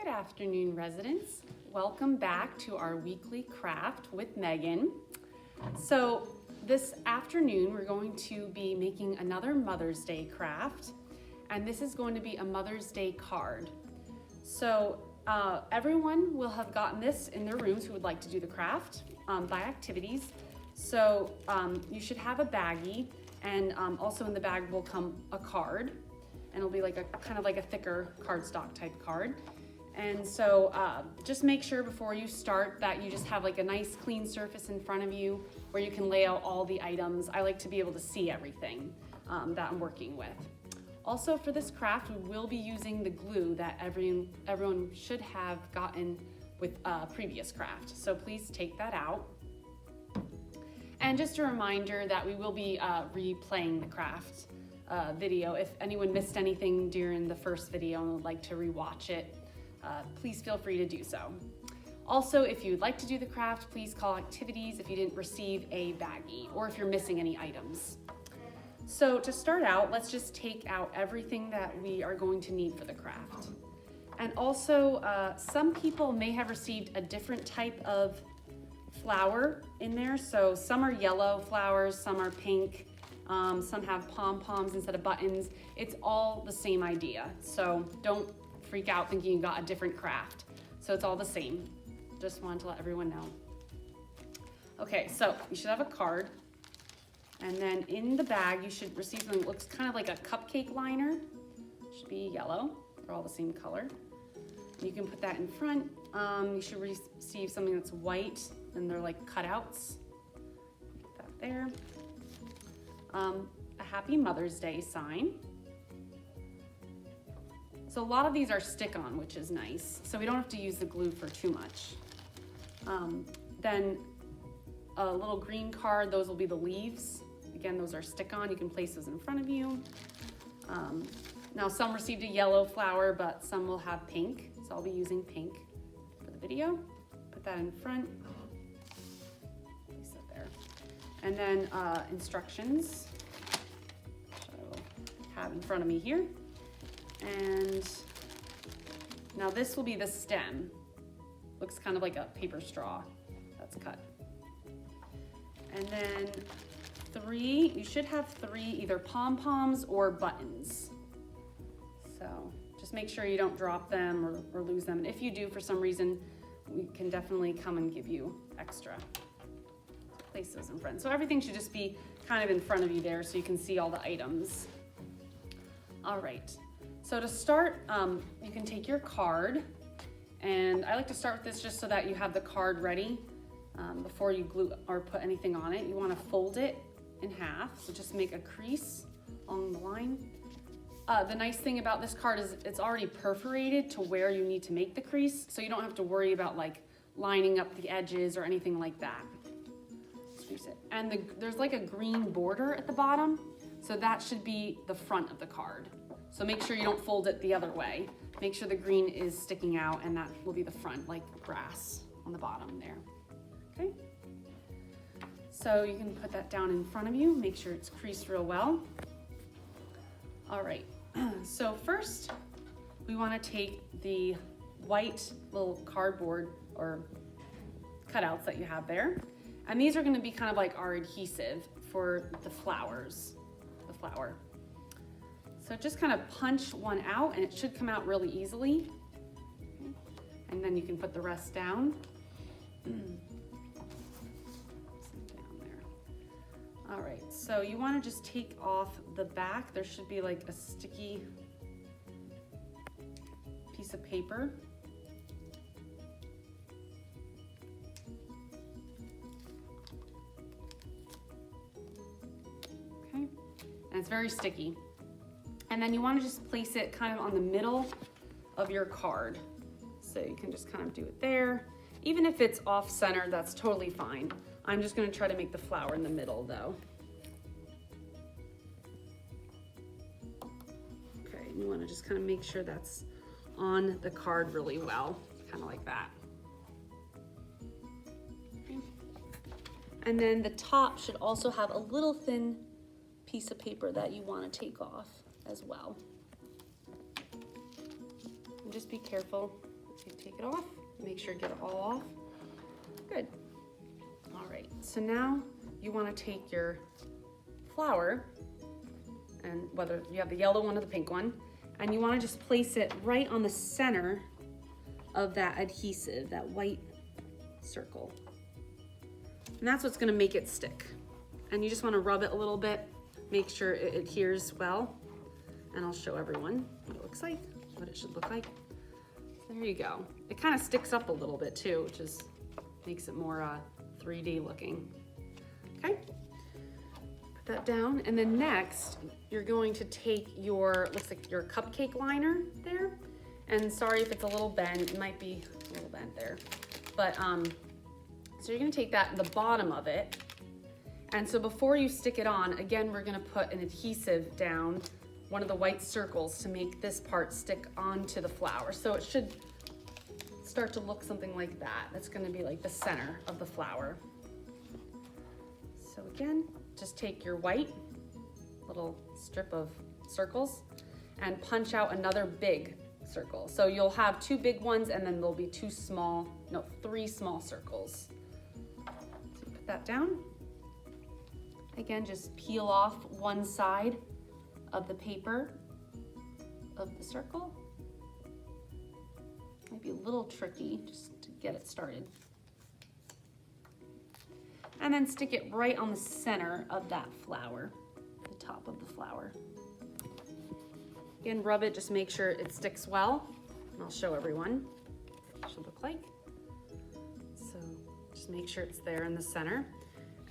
Good afternoon, residents. Welcome back to our weekly craft with Megan. So this afternoon, we're going to be making another Mother's Day craft, and this is going to be a Mother's Day card. So everyone will have gotten this in their rooms who would like to do the craft by activities. So you should have a baggie, and also in the bag will come a card, and it'll be like a kind of like a thicker cardstock type card. And so just make sure before you start that you just have like a nice clean surface in front of you where you can lay out all the items. I like to be able to see everything that I'm working with. Also for this craft, we will be using the glue that everyone should have gotten with previous craft. So please take that out. And just a reminder that we will be replaying the craft video. If anyone missed anything during the first video and would like to rewatch it, please feel free to do so. Also, if you'd like to do the craft, please call activities if you didn't receive a baggie or if you're missing any items. So to start out, let's just take out everything that we are going to need for the craft. And also, some people may have received a different type of flower in there. So some are yellow flowers, some are pink, some have pom-poms instead of buttons. It's all the same idea. So don't freak out thinking you got a different craft. So it's all the same. Just wanted to let everyone know. Okay, so you should have a card. And then in the bag, you should receive something that looks kind of like a cupcake liner. It should be yellow. They're all the same color. You can put that in front. You should receive something that's white, and they're like cutouts. Put that there. A Happy Mother's Day sign. So a lot of these are stick-on, which is nice. So we don't have to use the glue for too much. Then a little green card, those will be the leaves. Again, those are stick-on. You can place those in front of you. Now some received a yellow flower, but some will have pink. So I'll be using pink for the video. Put that in front. Place that there. And then instructions, which I will have in front of me here. And now this will be the stem. Looks kind of like a paper straw that's cut. And then you should have three either pom-poms or buttons. So just make sure you don't drop them or lose them. And if you do for some reason, we can definitely come and give you extra. Place those in front. So everything should just be kind of in front of you there so you can see all the items. All right. So to start, you can take your card, and I like to start with this just so that you have the card ready before you glue or put anything on it. You want to fold it in half, so just make a crease along the line. The nice thing about this card is it's already perforated to where you need to make the crease, so you don't have to worry about like lining up the edges or anything like that. Squeeze it. And there's like a green border at the bottom, so that should be the front of the card. So make sure you don't fold it the other way. Make sure the green is sticking out, and that will be the front, like grass on the bottom there. Okay? So you can put that down in front of you. Make sure it's creased real well. All right, so first we want to take the white little cardboard or cutouts that you have there. And these are going to be kind of like our adhesive for the flowers, the flower. So just kind of punch one out, and it should come out really easily. And then you can put the rest down. Down there. All right, so you want to just take off the back. There should be like a sticky piece of paper. Okay, and it's very sticky. And then you want to just place it kind of on the middle of your card. So you can just kind of do it there. Even if it's off center, that's totally fine. I'm just going to try to make the flower in the middle though. Okay, you want to just kind of make sure that's on the card really well, kind of like that. Okay. And then the top should also have a little thin piece of paper that you want to take off as well. And just be careful Take it off, make sure you get it all off. Good. All right, so now you wanna take your flower, and whether you have the yellow one or the pink one, and you wanna just place it right on the center of that adhesive, that white circle. And that's what's gonna make it stick. And you just wanna rub it a little bit, make sure it adheres well. And I'll show everyone what it looks like, what it should look like. There you go. It kind of sticks up a little bit too, which is makes it more 3D looking. Okay, put that down. And then next, you're going to take your, looks like your cupcake liner there. And sorry if it's a little bent, it might be a little bent there. But, so you're gonna take that in the bottom of it. And so before you stick it on, again, we're gonna put an adhesive down one of the white circles to make this part stick onto the flower. So it should start to look something like that. That's gonna be like the center of the flower. So again, just take your white little strip of circles and punch out another big circle. So you'll have 2 big ones and then there'll be 3 small circles. So you put that down. Again, just peel off one side of the paper of the circle. Might be a little tricky just to get it started. And then stick it right on the center of that flower, the top of the flower. Again, rub it, just make sure it sticks well. And I'll show everyone what it should look like. So just make sure it's there in the center.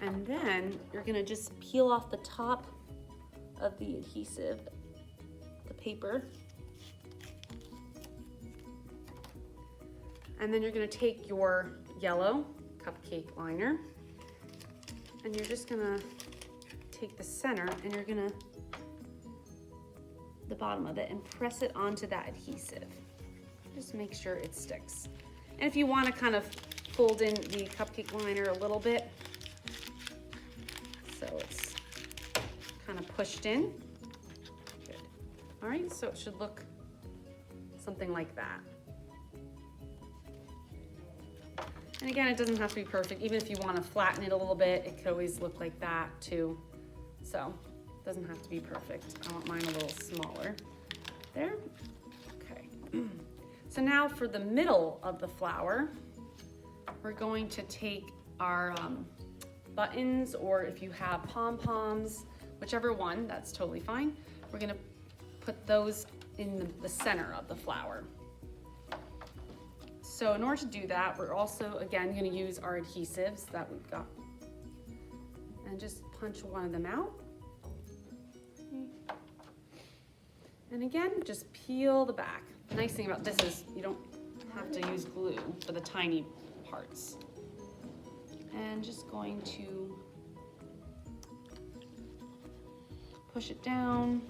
And then you're gonna just peel off the top of the adhesive, the paper. And then you're gonna take your yellow cupcake liner and you're just gonna take the center and you're gonna, the bottom of it, and press it onto that adhesive. Just make sure it sticks. And if you wanna kind of fold in the cupcake liner a little bit, so it's kind of pushed in. Good. All right, so it should look something like that. And again, it doesn't have to be perfect. Even if you want to flatten it a little bit, it could always look like that too. So it doesn't have to be perfect. I want mine a little smaller. There. Okay. So now for the middle of the flower, we're going to take our buttons, or if you have pom-poms, whichever one, that's totally fine. We're gonna put those in the center of the flower. So in order to do that, we're also, again, gonna use our adhesives that we've got. And just punch one of them out. And again, just peel the back. The nice thing about this is you don't have to use glue for the tiny parts. And just going to push it down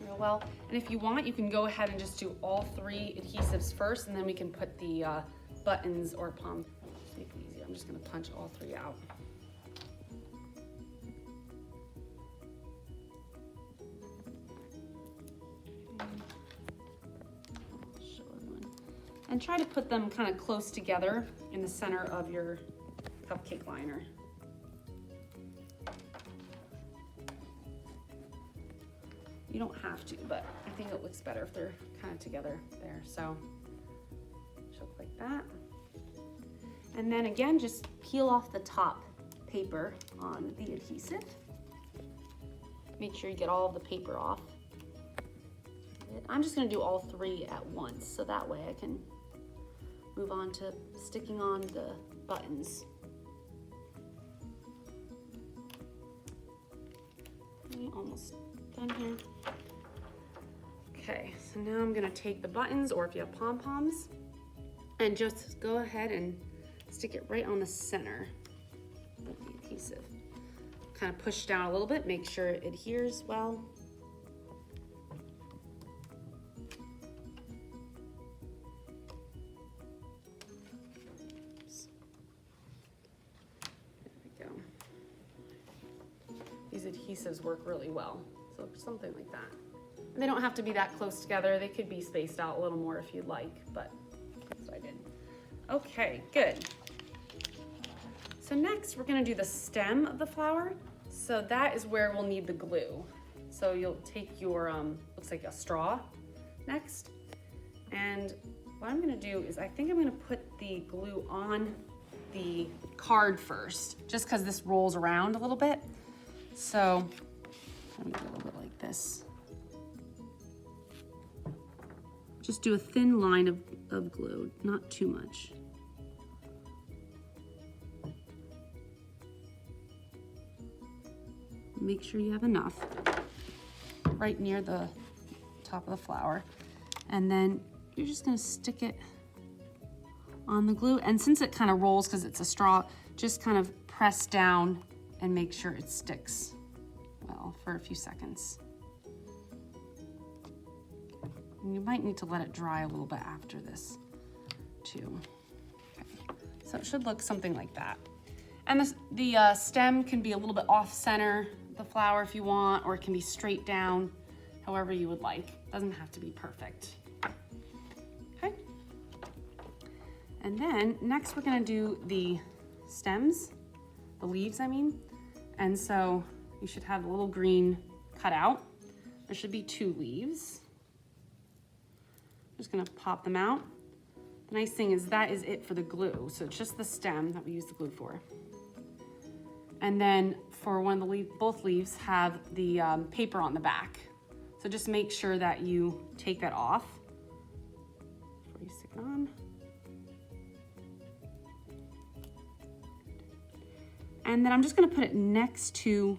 real well. And if you want, you can go ahead and just do all 3 adhesives first, and then we can put the buttons or pom. Just make it easy. I'm just gonna punch all 3 out. Show everyone. And try to put them kind of close together in the center of your cupcake liner. You don't have to, but I think it looks better if they're kind of together there. So should look like that. And then again, just peel off the top paper on the adhesive. Make sure you get all of the paper off. I'm just gonna do all 3 at once, so that way I can move on to sticking on the buttons. Almost done here. Okay, so now I'm gonna take the buttons, or if you have pom-poms, and just go ahead and stick it right on the center of the adhesive. Kind of push down a little bit, make sure it adheres well. These adhesives work really well, so something like that. They don't have to be that close together. They could be spaced out a little more if you'd like, but that's what I did. Okay, good. So next we're gonna do the stem of the flower. So that is where we'll need the glue. So you'll take your, looks like a straw next. And what I'm gonna do is I think I'm gonna put the glue on the card first, just because this rolls around a little bit. So let me do a little bit like this. Just do a thin line of glue, not too much. Make sure you have enough right near the top of the flower. And then you're just gonna stick it on the glue. And since it kind of rolls because it's a straw, just kind of press down and make sure it sticks well for a few seconds. And you might need to let it dry a little bit after this too. Okay. So it should look something like that. And the stem can be a little bit off center, the flower if you want, or it can be straight down, however you would like. Doesn't have to be perfect. Okay. And then next we're gonna do the stems, the leaves I mean. And so you should have the little green cut out. There should be 2 leaves. Just gonna pop them out. The nice thing is that is it for the glue. So it's just the stem that we use the glue for. And then for one of the both leaves have the paper on the back. So just make sure that you take that off before you stick it on. And then I'm just gonna put it next to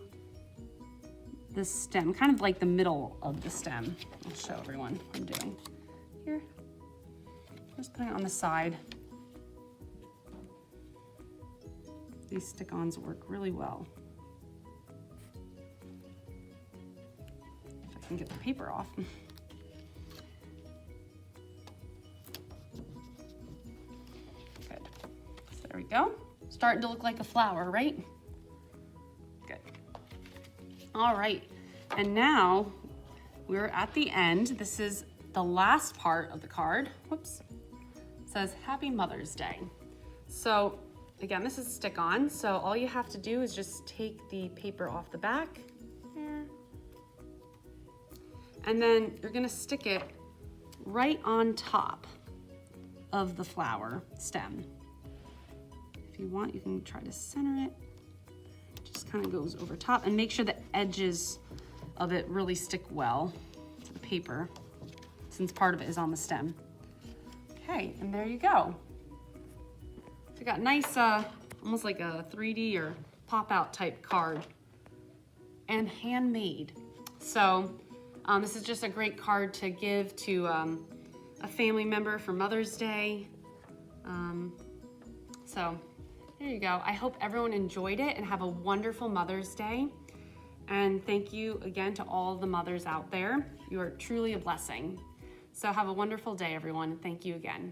the stem, kind of like the middle of the stem. I'll show everyone what I'm doing. Here, just putting it on the side. These stick-ons work really well. If I can get the paper off. Good, so there we go. Starting to look like a flower, right? Good. All right, and now we're at the end. This is the last part of the card. Whoops. It says Happy Mother's Day. So again, this is stick-on, so all you have to do is just take the paper off the back here, and then you're gonna stick it right on top of the flower stem. If you want, you can try to center it. It just kind of goes over top, and make sure the edges of it really stick well to the paper, since part of it is on the stem. Okay, and there you go. So you got nice, almost like a 3D or pop-out type card, and handmade. So this is just a great card to give to a family member for Mother's Day. So there you go. I hope everyone enjoyed it and have a wonderful Mother's Day. And thank you again to all the mothers out there. You are truly a blessing. So have a wonderful day, everyone. Thank you again.